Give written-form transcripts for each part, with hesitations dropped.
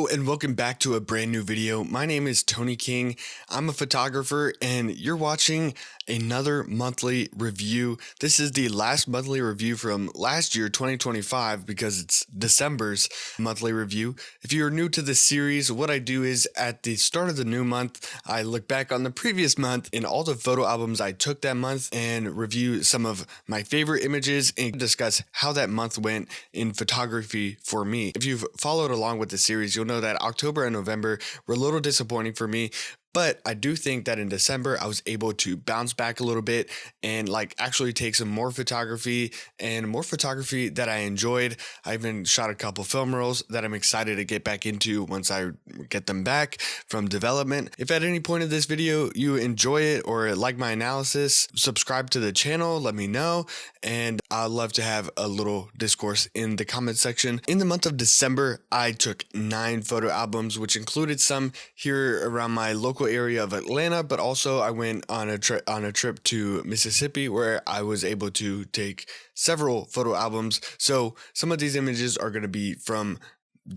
Hello and welcome back to a brand new video. My name is Tony King. I'm a photographer and you're watching another monthly review. This is the last monthly review from last year, 2025, because it's December's monthly review. If you're new to this series, what I do is at the start of the new month, I look back on the previous month and all the photo albums I took that month and review some of my favorite images and discuss how that month went in photography for me. If you've followed along with the series, you'll know that October and November were a little disappointing for me, but I do think that in December I was able to bounce back a little bit and actually take some more photography that I enjoyed. I even shot a couple film rolls that I'm excited to get back into once I get them back from development. If at any point of this video you enjoy it or like my analysis, subscribe to the channel, let me know, and I'd love to have a little discourse in the comment section. In the month of December, I took 9 photo albums, which included some here around my local area of Atlanta, but also I went on a trip to Mississippi where I was able to take several photo albums. So some of these images are going to be from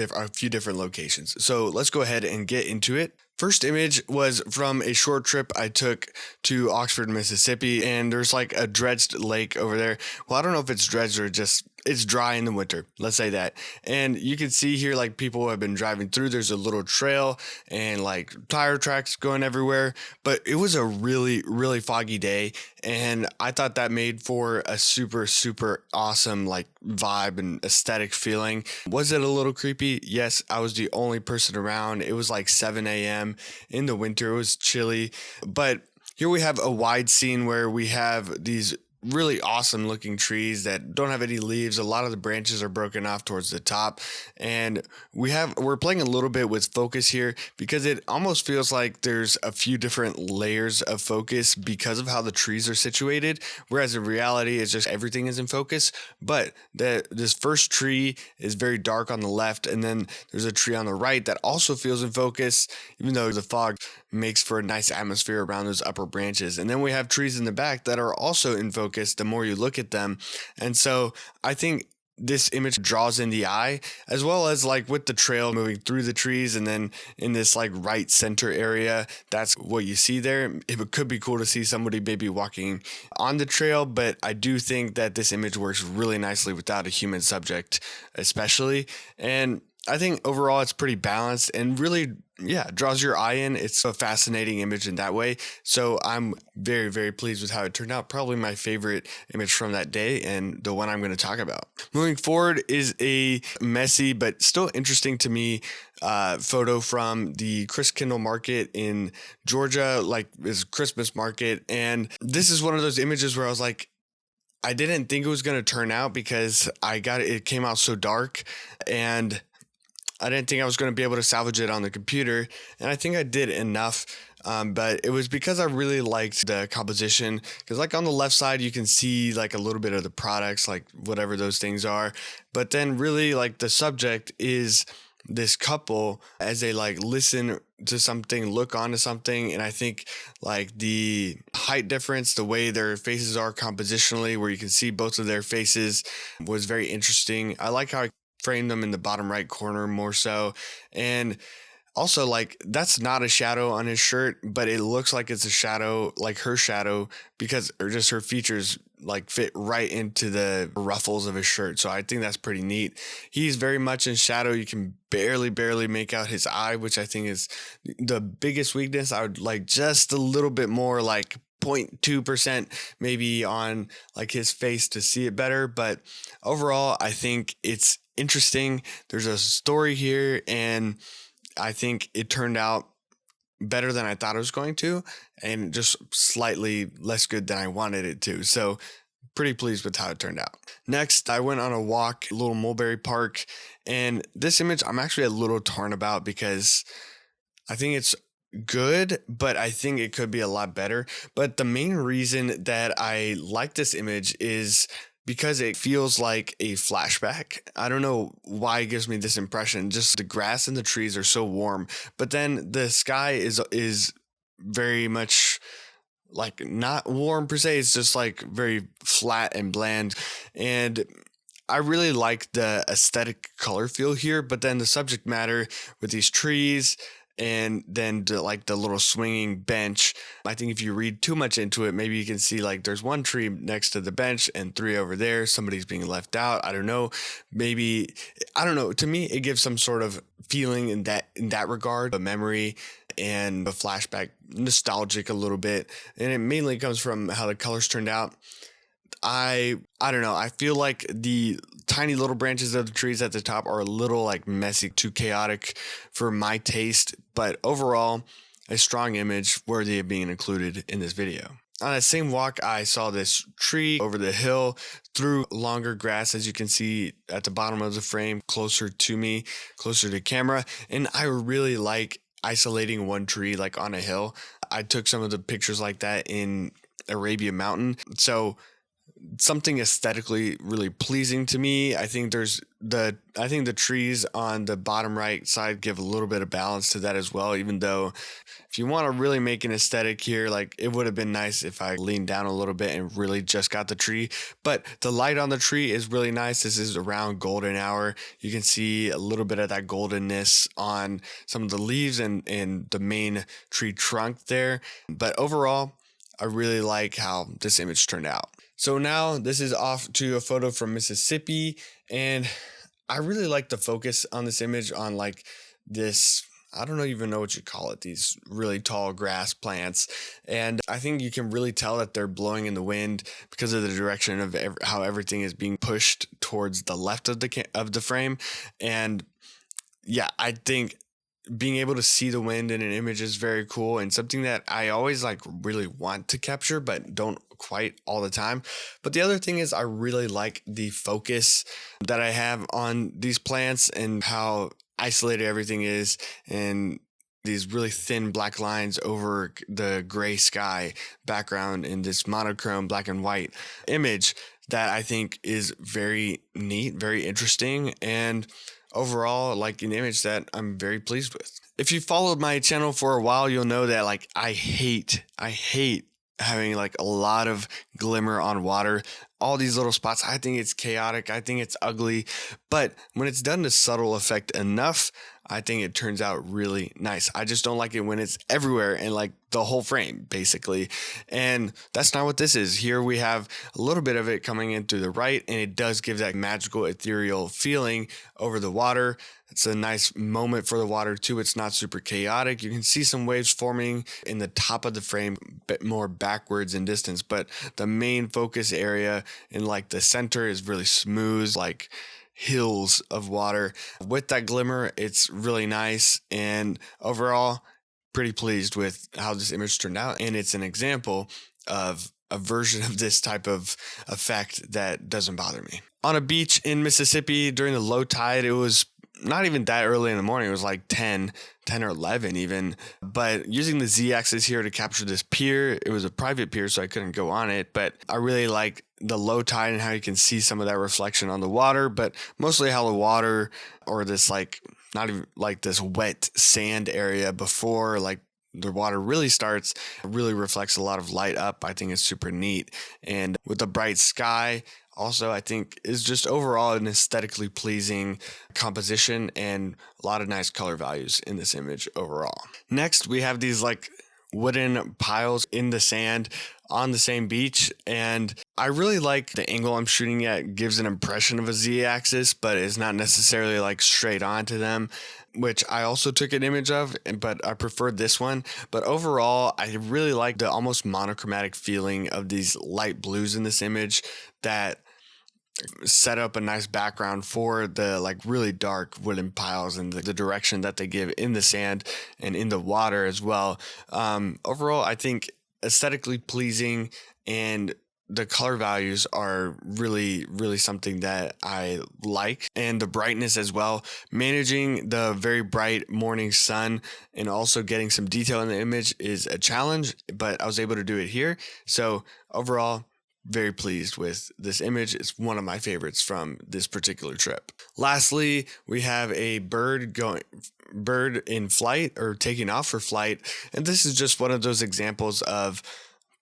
a few different locations. So let's go ahead and get into it. First image was from a short trip I took to Oxford, Mississippi, and there's like a dredged lake over there. Well, I don't know if it's dredged or just it's dry in the winter, let's say that. And you can see here like people have been driving through. There's a little trail and like tire tracks going everywhere, but it was a really foggy day, and I thought that made for a super awesome like vibe and aesthetic feeling. Was it a little creepy? Yes, I was the only person around. It was like 7 a.m. in the winter. It was chilly, but here we have a wide scene where we have these really awesome looking trees that don't have any leaves. A lot of the branches are broken off towards the top, and we're playing a little bit with focus here because it almost feels like there's a few different layers of focus because of how the trees are situated, whereas in reality it's just everything is in focus. But this first tree is very dark on the left, and then there's a tree on the right that also feels in focus, even though the fog makes for a nice atmosphere around those upper branches. And then we have trees in the back that are also in focus the more you look at them. And so I think this image draws in the eye, as well as like with the trail moving through the trees, and then in this like right center area, that's what you see there. It could be cool to see somebody maybe walking on the trail, but I do think that this image works really nicely without a human subject, especially. And I think overall it's pretty balanced and really, draws your eye in. It's a fascinating image in that way. So I'm very pleased with how it turned out. Probably my favorite image from that day and the one I'm going to talk about. Moving forward is a messy but still interesting to me photo from the Christkindl Market in Georgia, like this Christmas market. And this is one of those images where I was like, I didn't think it was going to turn out because it came out so dark, and I didn't think I was going to be able to salvage it on the computer, and I think I did enough. But it was because I really liked the composition, because like on the left side, you can see like a little bit of the products, like whatever those things are. But then really like the subject is this couple as they like listen to something, look onto something. And I think like the height difference, the way their faces are compositionally, where you can see both of their faces, was very interesting. I like how I frame them in the bottom right corner more so. And also like that's not a shadow on his shirt, but it looks like it's a shadow, like her shadow, because or just her features like fit right into the ruffles of his shirt. So I think that's pretty neat. He's very much in shadow. You can barely make out his eye, which I think is the biggest weakness. I would like just a little bit more, like 0.2% maybe on like his face to see it better. But overall, I think it's interesting. There's a story here, and I think it turned out better than I thought it was going to, and just slightly less good than I wanted it to. So pretty pleased with how it turned out. Next, I went on a walk, Little Mulberry Park, and this image I'm actually a little torn about because I think it's good, but I think it could be a lot better. But the main reason that I like this image is because it feels like a flashback. I don't know why it gives me this impression. Just the grass and the trees are so warm, but then the sky is very much like not warm per se. It's just like very flat and bland. And I really like the aesthetic color feel here, but then the subject matter with these trees and then like the little swinging bench. I think if you read too much into it, maybe you can see like there's one tree next to the bench and three over there. Somebody's being left out. I don't know. Maybe, I don't know. To me, it gives some sort of feeling in that regard, a memory and a flashback, nostalgic a little bit. And it mainly comes from how the colors turned out. I don't know. I feel like the tiny little branches of the trees at the top are a little like messy, too chaotic for my taste, but overall, a strong image worthy of being included in this video. On that same walk, I saw this tree over the hill through longer grass, as you can see at the bottom of the frame, closer to me, closer to camera. And I really like isolating one tree like on a hill. I took some of the pictures like that in Arabia Mountain. So something aesthetically really pleasing to me. I think the trees on the bottom right side give a little bit of balance to that as well, even though if you want to really make an aesthetic here, like it would have been nice if I leaned down a little bit and really just got the tree, but the light on the tree is really nice. This is around golden hour. You can see a little bit of that goldenness on some of the leaves and the main tree trunk there. But overall, I really like how this image turned out. So now this is off to a photo from Mississippi, and I really like the focus on this image on like this, I don't even know what you call it, these really tall grass plants. And I think you can really tell that they're blowing in the wind because of the direction of how everything is being pushed towards the left of the frame. And yeah, I think being able to see the wind in an image is very cool and something that I always like really want to capture, but don't quite all the time. But the other thing is I really like the focus that I have on these plants and how isolated everything is, and these really thin black lines over the gray sky background in this monochrome black and white image that I think is very neat, very interesting, and overall like an image that I'm very pleased with. If you followed my channel for a while, you'll know that like I hate having like a lot of glimmer on water, all these little spots. I think it's chaotic. I think it's ugly, but when it's done to subtle effect enough, I think it turns out really nice. I just don't like it when it's everywhere and like the whole frame basically. And that's not what this is. Here we have a little bit of it coming in through the right, and it does give that magical ethereal feeling over the water. It's a nice moment for the water too. It's not super chaotic. You can see some waves forming in the top of the frame, a bit more backwards in distance, but the main focus area in like the center is really smooth, like hills of water. With that glimmer, it's really nice, and overall pretty pleased with how this image turned out. And it's an example of a version of this type of effect that doesn't bother me. On a beach in Mississippi during the low tide, it was not even that early in the morning. It was like 10 or 11 even. But using the Z-axis here to capture this pier, it was a private pier, so I couldn't go on it. But I really like the low tide and how you can see some of that reflection on the water, but mostly how the water, or this like, not even like this wet sand area before like the water really starts, really reflects a lot of light up. I think it's super neat. And with the bright sky, also, I think is just overall an aesthetically pleasing composition and a lot of nice color values in this image overall. Next, we have these like wooden piles in the sand on the same beach, and I really like the angle I'm shooting at. Gives an impression of a Z-axis, but is not necessarily like straight onto them, which I also took an image of, but I preferred this one. But overall, I really like the almost monochromatic feeling of these light blues in this image that set up a nice background for the like really dark wooden piles and the direction that they give in the sand and in the water as well. Overall, I think aesthetically pleasing, and the color values are really, really something that I like, and the brightness as well. Managing the very bright morning sun and also getting some detail in the image is a challenge, but I was able to do it here. So overall, very pleased with this image. It's one of my favorites from this particular trip. Lastly, we have a bird in flight or taking off for flight. And this is just one of those examples of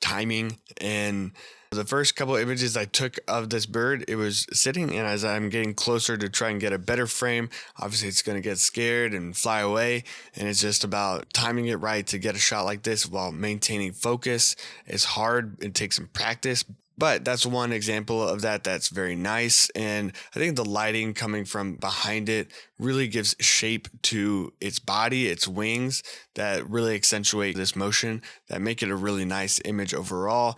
timing and The first couple images I took of this bird, it was sitting, and as I'm getting closer to try and get a better frame, obviously it's going to get scared and fly away, and it's just about timing it right to get a shot like this while maintaining focus. It's hard, it takes some practice, but that's one example of that's very nice. And I think the lighting coming from behind it really gives shape to its body, its wings, that really accentuate this motion, that make it a really nice image overall.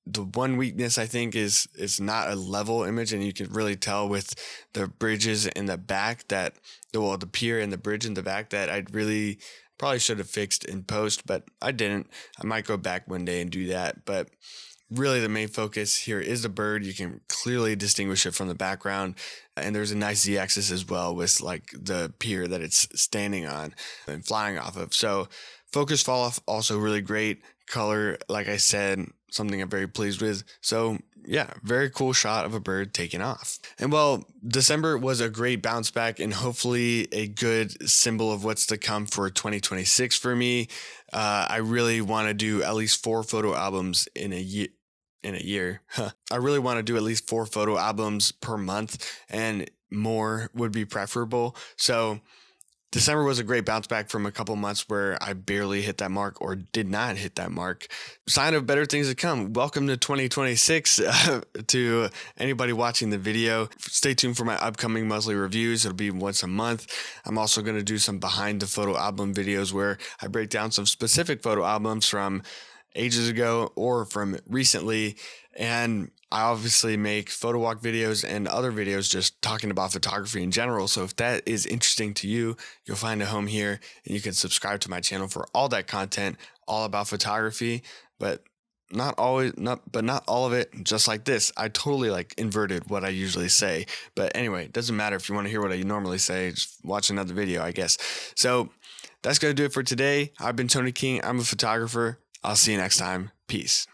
The one weakness I think is it's not a level image, and you can really tell with the bridges in the back that the pier and the bridge in the back that I really probably should have fixed in post, but I didn't. I might go back one day and do that, but really the main focus here is the bird. You can clearly distinguish it from the background, and there's a nice z-axis as well with like the pier that it's standing on and flying off of. So focus fall off also really great. Color, like I said, something I'm very pleased with. So yeah, very cool shot of a bird taking off. And well, December was a great bounce back and hopefully a good symbol of what's to come for 2026 for me. I really want to do at least 4 photo albums in a year. I really want to do at least 4 photo albums per month, and more would be preferable. So December was a great bounce back from a couple months where I barely hit that mark or did not hit that mark. Sign of better things to come. Welcome to 2026 to anybody watching the video. Stay tuned for my upcoming monthly reviews. It'll be once a month. I'm also going to do some behind the photo album videos where I break down some specific photo albums from ages ago or from recently. And I obviously make photo walk videos and other videos just talking about photography in general. So if that is interesting to you, you'll find a home here, and you can subscribe to my channel for all that content, all about photography, but not all of it just like this. I totally like inverted what I usually say. But anyway, it doesn't matter if you want to hear what I normally say, just watch another video, I guess. So that's going to do it for today. I've been Tony King. I'm a photographer. I'll see you next time. Peace.